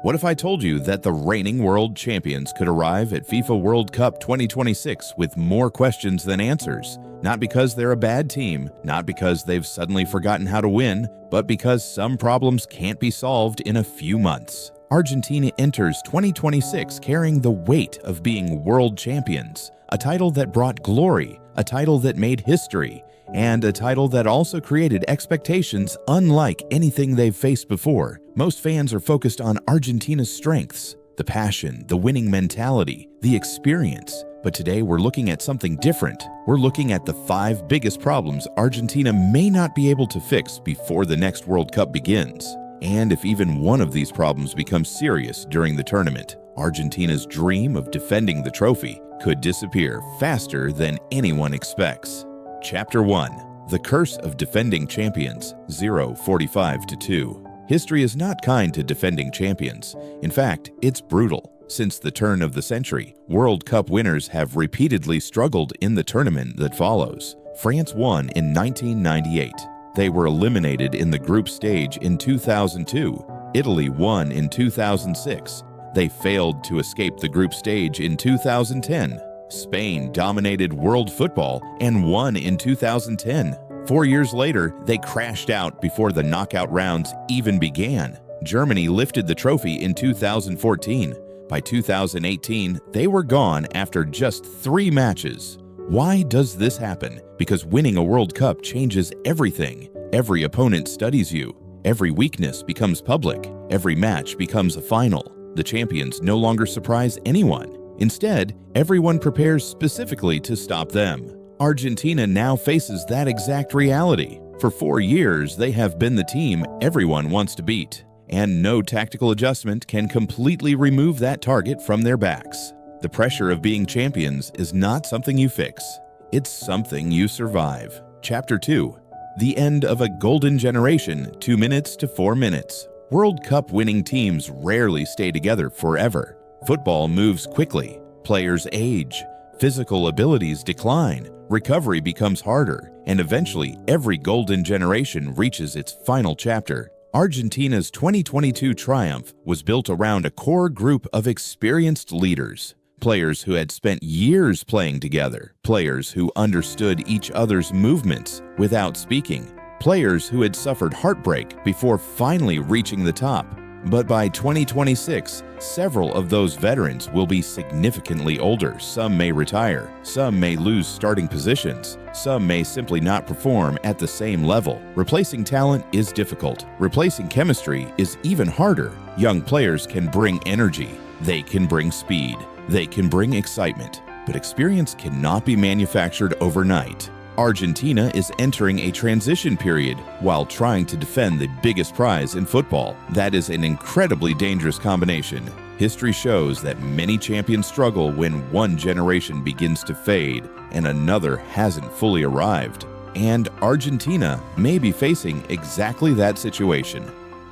What if I told you that the reigning world champions could arrive at FIFA World Cup 2026 with more questions than answers? Not because they're a bad team, not because they've suddenly forgotten how to win, but because some problems can't be solved in a few months. Argentina enters 2026 carrying the weight of being world champions, a title that brought glory, a title that made history, and a title that also created expectations unlike anything they've faced before. Most fans are focused on Argentina's strengths, the passion, the winning mentality, the experience. But today we're looking at something different. We're looking at the 5 biggest problems Argentina may not be able to fix before the next World Cup begins. And if even one of these problems becomes serious during the tournament, Argentina's dream of defending the trophy could disappear faster than anyone expects. Chapter 1. The Curse of Defending Champions, 0-45-2. History is not kind to defending champions. In fact, it's brutal. Since the turn of the century, World Cup winners have repeatedly struggled in the tournament that follows. France won in 1998. They were eliminated in the group stage in 2002. Italy won in 2006. They failed to escape the group stage in 2010. Spain dominated world football and won in 2010. 4 years later, they crashed out before the knockout rounds even began. Germany lifted the trophy in 2014. By 2018, they were gone after just 3 matches. Why does this happen? Because winning a World Cup changes everything. Every opponent studies you. Every weakness becomes public. Every match becomes a final. The champions no longer surprise anyone. Instead, everyone prepares specifically to stop them. Argentina now faces that exact reality. For 4 years, they have been the team everyone wants to beat, and no tactical adjustment can completely remove that target from their backs. The pressure of being champions is not something you fix. It's something you survive. Chapter 2. The End of a Golden Generation, 2 minutes to 4 minutes. World Cup winning teams rarely stay together forever. Football moves quickly. Players age. Physical abilities decline. Recovery becomes harder. And eventually, every golden generation reaches its final chapter. Argentina's 2022 triumph was built around a core group of experienced leaders. Players who had spent years playing together. Players who understood each other's movements without speaking. Players who had suffered heartbreak before finally reaching the top. But by 2026, several of those veterans will be significantly older. Some may retire, some may lose starting positions, some may simply not perform at the same level. Replacing talent is difficult. Replacing chemistry is even harder. Young players can bring energy. They can bring speed. They can bring excitement. But experience cannot be manufactured overnight. Argentina is entering a transition period while trying to defend the biggest prize in football. That is an incredibly dangerous combination. History shows that many champions struggle when one generation begins to fade and another hasn't fully arrived. And Argentina may be facing exactly that situation.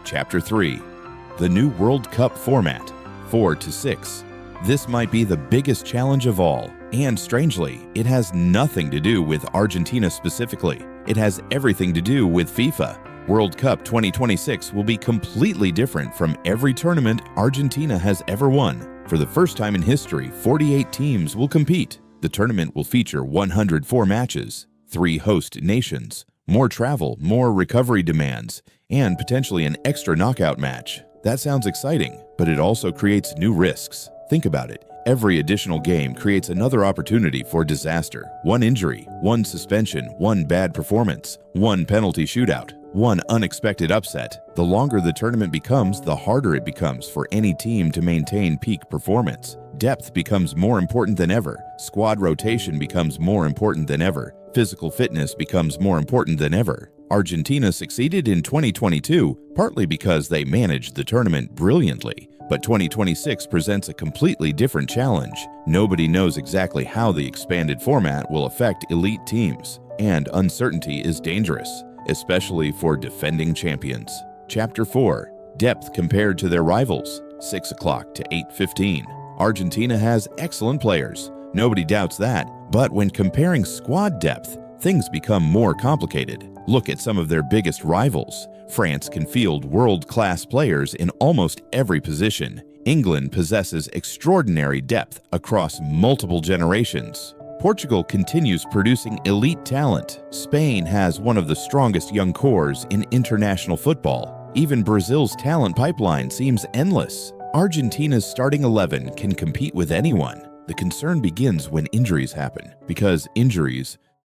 Chapter 3. The new World Cup format, 4-6. This might be the biggest challenge of all. And strangely, it has nothing to do with Argentina specifically. It has everything to do with FIFA. World Cup 2026 will be completely different from every tournament Argentina has ever won. For the first time in history, 48 teams will compete. The tournament will feature 104 matches, 3 host nations, more travel, more recovery demands, and potentially an extra knockout match. That sounds exciting, but it also creates new risks. Think about it. Every additional game creates another opportunity for disaster. One injury, one suspension, one bad performance, one penalty shootout, one unexpected upset. The longer the tournament becomes, the harder it becomes for any team to maintain peak performance. Depth becomes more important than ever. Squad rotation becomes more important than ever. Physical fitness becomes more important than ever. Argentina succeeded in 2022 partly because they managed the tournament brilliantly. But 2026 presents a completely different challenge. Nobody knows exactly how the expanded format will affect elite teams, and uncertainty is dangerous, especially for defending champions. Chapter 4. Depth compared to their rivals, 6 o'clock to 8:15. Argentina has excellent players. Nobody doubts that. But when comparing squad depth, things become more complicated. Look at some of their biggest rivals. France can field world-class players in almost every position. England possesses extraordinary depth across multiple generations. Portugal continues producing elite talent. Spain has one of the strongest young cores in international football. Even Brazil's talent pipeline seems endless. Argentina's starting 11 can compete with anyone. The concern begins when injuries happen, because injuries